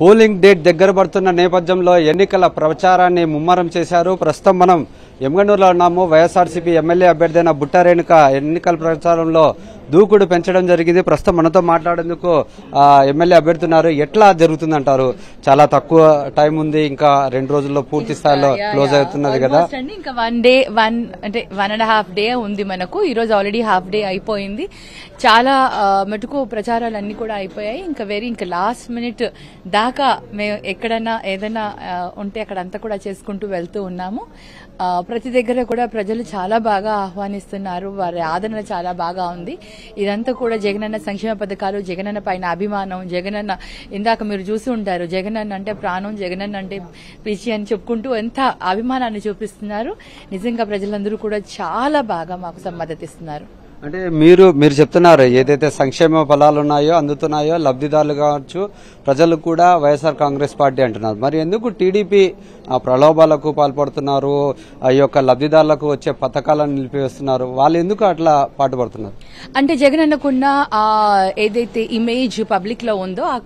Polling date దగ్గర పడుతున్న నేపథ్యంలో ఎన్నికల ప్రచారాన్ని ముమ్మరం చేశారు. ప్రస్తుతం మనం ఎమ్గనూరులో ఉన్నాము. వైఎస్ఆర్సీపీ ఎమ్మెల్యే అభ్యర్థి అయిన బుట్టా రేణుక ఎన్నికల ప్రచారంలో దూకుడు పెంచడం జరిగింది. ప్రస్తుతం మనతో మాట్లాడేందుకు ఎమ్మెల్యే అభ్యర్థి ఉన్నారు. ఎట్లా జరుగుతుందంటారు? చాలా తక్కువ టైం ఉంది, ఇంకా 2 రోజుల్లో పూర్తి స్థాయిలో క్లోజ్ అవుతున్నది కదా. ఇంకా 1.5 డే ఉంది మనకు. ఈ రోజు ఆల్రెడీ హాఫ్ డే అయిపోయింది. చాలా మటుకు ప్రచారాలన్నీ కూడా అయిపోయాయి. ఇంకా లాస్ట్ మినిట్ దాకా మేము ఎక్కడన్నా ఏదైనా ఉంటే అక్కడ అంతా కూడా చేసుకుంటూ వెళ్తూ ఉన్నాము. ప్రతి దగ్గర కూడా ప్రజలు చాలా బాగా ఆహ్వానిస్తున్నారు. వారి ఆదరణ చాలా బాగా ఉంది. ఇదంతా కూడా జగనన్న సంక్షేమ పథకాలు, జగనన్న పైన అభిమానం, జగనన్న ఇందాక మీరు చూసి ఉంటారు, జగనన్న అంటే ప్రాణం, జగనన్న అంటే పిచ్చి అని చెప్పుకుంటూ ఎంత అభిమానాన్ని చూపిస్తున్నారు. నిజంగా ప్రజలందరూ కూడా చాలా బాగా మాకు మద్దతిస్తున్నారు. అంటే మీరు చెప్తున్నారు ఏదైతే సంక్షేమ ఫలాలు ఉన్నాయో అందుతున్నాయో లబ్ధిదారులు కావచ్చు ప్రజలు కూడా వైఎస్ఆర్ కాంగ్రెస్ పార్టీ అంటున్నారు. మరి ఎందుకు టీడీపీ ప్రలోభాలకు పాల్పడుతున్నారు? ఆ యొక్క లబ్ధిదారులకు వచ్చే పథకాలను నిలిపివేస్తున్నారు. వాళ్ళు ఎందుకు అట్లా పాటుపడుతున్నారు? అంటే జగనన్నకున్న ఏదైతే ఇమేజ్ పబ్లిక్ లో ఉందో, ఆ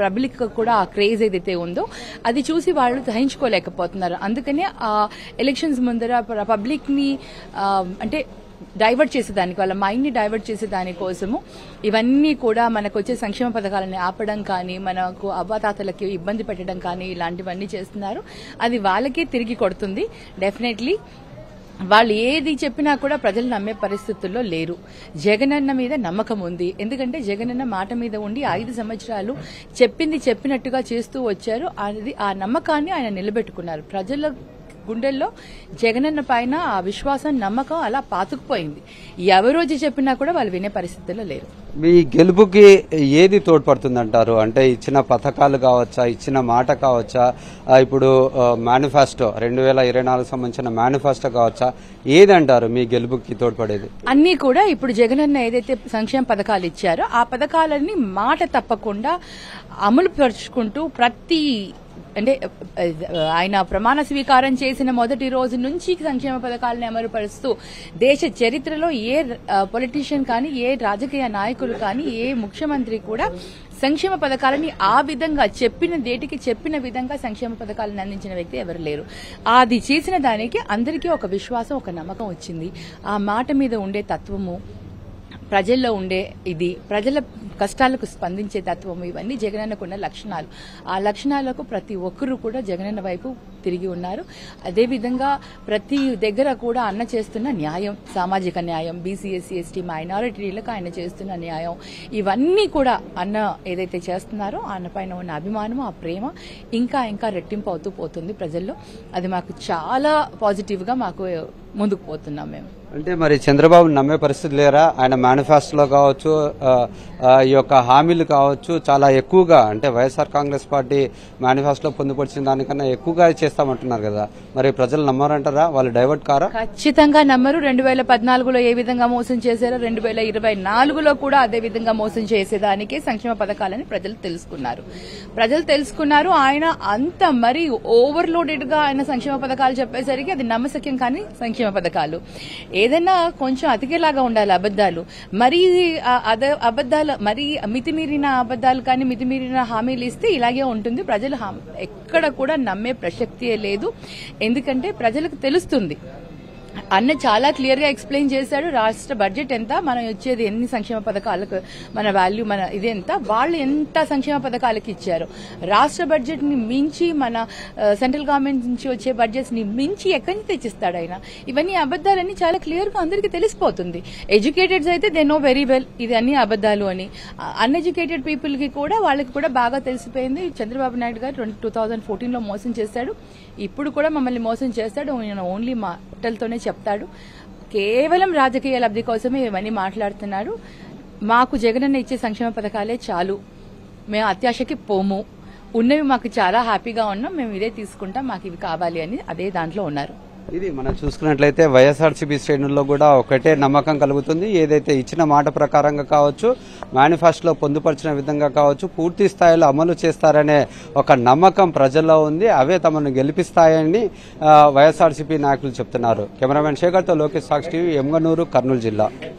పబ్లిక్ కూడా ఆ క్రేజ్ ఏదైతే ఉందో అది చూసి వాళ్ళు సహించుకోలేకపోతున్నారు. అందుకనే ఆ ఎలక్షన్స్ ముందర పబ్లిక్ ని అంటే డైవర్ట్ చేసేదానికి, వాళ్ళ మైండ్ ని డైవర్ట్ చేసే దానికోసము ఇవన్నీ కూడా మనకు వచ్చే సంక్షేమ పథకాలని ఆపడం కానీ, మనకు అవ్వాతాతలకి ఇబ్బంది పెట్టడం కానీ ఇలాంటివన్నీ చేస్తున్నారు. అది వాళ్ళకే తిరిగి కొడుతుంది. డెఫినెట్లీ వాళ్ళు ఏది చెప్పినా కూడా ప్రజలు నమ్మే పరిస్థితుల్లో లేరు. జగనన్న మీద నమ్మకం ఉంది. ఎందుకంటే జగనన్న మాట మీద ఉండి 5 సంవత్సరాలు చెప్పింది చెప్పినట్టుగా చేస్తూ వచ్చారు. అది ఆ నమ్మకాన్ని ఆయన నిలబెట్టుకున్నారు. ప్రజల గుండెల్లో జగనన్న పైన ఆ విశ్వాసం, నమ్మకం అలా పాతుకుపోయింది. ఎవరోజు చెప్పినా కూడా వాళ్ళు వినే పరిస్థితుల్లో లేరు. మీ గెలుపుకి ఏది తోడ్పడుతుందంటారు? అంటే ఇచ్చిన పథకాలు కావచ్చా, ఇచ్చిన మాట కావచ్చా, ఇప్పుడు మేనిఫెస్టో 2024 సంబంధించిన మేనిఫెస్టో కావచ్చా, ఏదంటారు మీ గెలుపుకి తోడ్పడేది? అన్ని కూడా ఇప్పుడు జగనన్న ఏదైతే సంక్షేమ పథకాలు ఇచ్చారో ఆ పథకాలన్నీ మాట తప్పకుండా అమలు పరుచుకుంటూ అంటే ఆయన ప్రమాణ స్వీకారం చేసిన మొదటి రోజు నుంచి సంక్షేమ పథకాలను అమలుపరుస్తూ దేశ చరిత్రలో ఏ పొలిటీషియన్ కానీ, ఏ రాజకీయ నాయకులు కానీ, ఏ ముఖ్యమంత్రి కూడా సంక్షేమ పథకాలని ఆ విధంగా చెప్పిన డేటికి చెప్పిన విధంగా సంక్షేమ పథకాలను అందించిన వ్యక్తి ఎవరు లేరు. అది చేసిన దానికి అందరికీ ఒక విశ్వాసం, ఒక నమ్మకం వచ్చింది. ఆ మాట మీద ఉండే తత్వము, ప్రజల్లో ఉండే ఇది, ప్రజల కష్టాలకు స్పందించే తత్వము, ఇవన్నీ జగనన్నకున్న లక్షణాలు. ఆ లక్షణాలకు ప్రతి ఒక్కరూ కూడా జగనన్న వైపు తిరిగి ఉన్నారు. అదేవిధంగా ప్రతి దగ్గర కూడా అన్న చేస్తున్న న్యాయం, సామాజిక న్యాయం, బీసీ, ఎస్సీ, ఎస్టీ మైనారిటీలకు ఆయన చేస్తున్న న్యాయం, ఇవన్నీ కూడా అన్న ఏదైతే చేస్తున్నారో అన్న పైన ఉన్న అభిమానం, ఆ ప్రేమ ఇంకా రెట్టింపు అవుతూ పోతుంది ప్రజల్లో. అది మాకు చాలా పాజిటివ్ గా మాకు ముందుకు పోతున్నాం మేము. అంటే మరి చంద్రబాబు నమ్మే పరిస్థితి లేరా? ఆయన మేనిఫెస్టోలో కావచ్చు, ఈ యొక్క హామీలు కావచ్చు, చాలా ఎక్కువగా అంటే వైఎస్ఆర్ కాంగ్రెస్ పార్టీ మేనిఫెస్టోలో పొందుపరిచిన దానికన్నా ఎక్కువగా చేస్తామంటున్నారు కదా. మరి ప్రజలు నమ్మరంటారా? వాళ్ళు డైవర్ట్ కారా? ఖచ్చితంగా నమ్మరు. 2014లో ఏ విధంగా మోసం చేశారో 2024లో కూడా అదే విధంగా మోసం చేసేదానికే సంక్షేమ పథకాలని ప్రజలు తెలుసుకున్నారు. ఆయన అంత మరీ ఓవర్లోడెడ్ గా ఆయన సంక్షేమ పథకాలు చెప్పేసరికి అది నమ్మశక్యం కానీ సంక్షేమ పథకాలు. ఏదైనా కొంచెం అతికేలాగా ఉండాలి అబద్దాలు. మరీ మితిమీరిన అబద్దాలు కానీ, మితిమీరిన హామీలు ఇస్తే ఇలాగే ఉంటుంది. ప్రజలు ఎక్కడ కూడా నమ్మే ప్రసక్తే లేదు. ఎందుకంటే ప్రజలకు తెలుస్తుంది. అన్న చాలా క్లియర్ గా ఎక్స్ప్లెయిన్ చేశాడు. రాష్ట్ర బడ్జెట్ ఎంత, మనం వచ్చేది ఎన్ని సంక్షేమ పథకాలకు, మన వాల్యూ, మన ఇది ఎంత, వాళ్ళు ఎంత సంక్షేమ పథకాలకు ఇచ్చారు. రాష్ట్ర బడ్జెట్ ని మించి, మన సెంట్రల్ గవర్నమెంట్ నుంచి వచ్చే బడ్జెట్స్ ని మించి ఎక్కడి నుంచి తెచ్చిస్తాడు ఆయన. ఇవన్నీ అబద్దాలన్నీ చాలా క్లియర్ గా అందరికీ తెలిసిపోతుంది. ఎడ్యుకేటెడ్స్ అయితే దే నో వెరీ వెల్ ఇది అన్ని అబద్దాలు అని. అన్ఎడ్యుకేటెడ్ పీపుల్ కి కూడా, వాళ్ళకి కూడా బాగా తెలిసిపోయింది. చంద్రబాబు నాయుడు గారు 2014లో మోసం చేశాడు, ఇప్పుడు కూడా మమ్మల్ని మోసం చేస్తాడు. ఓన్లీ మాటలతోనే చెప్తాడు. కేవలం రాజకీయ లబ్ధి కోసమే ఇవన్నీ మాట్లాడుతున్నాడు. మాకు జగనన్న ఇచ్చే సంక్షేమ పథకాలే చాలు, మేము అత్యాశకి పోము, ఉన్నవి మాకు చాలా హ్యాపీగా ఉన్నాం, మేము ఇదే తీసుకుంటాం, మాకు ఇవి కావాలి అని అదే దాంట్లో ఉన్నారు. ఇది మనం చూసుకున్నట్లయితే వైఎస్ఆర్సీపీ శ్రేణుల్లో కూడా ఒకటే నమ్మకం కలుగుతుంది. ఏదైతే ఇచ్చిన మాట ప్రకారంగా కావచ్చు, మేనిఫెస్టోలో పొందుపరిచిన విధంగా కావచ్చు, పూర్తి స్థాయిలో అమలు చేస్తారనే ఒక నమ్మకం ప్రజల్లో ఉంది. అవే తమను గెలిపిస్తాయని వైఎస్ఆర్సీపీ నాయకులు చెప్తున్నారు. కెమెరామెన్ శేఖర్తో లోకేష్, సాక్షి టీవీ, ఎమ్గనూరు, కర్నూలు జిల్లా.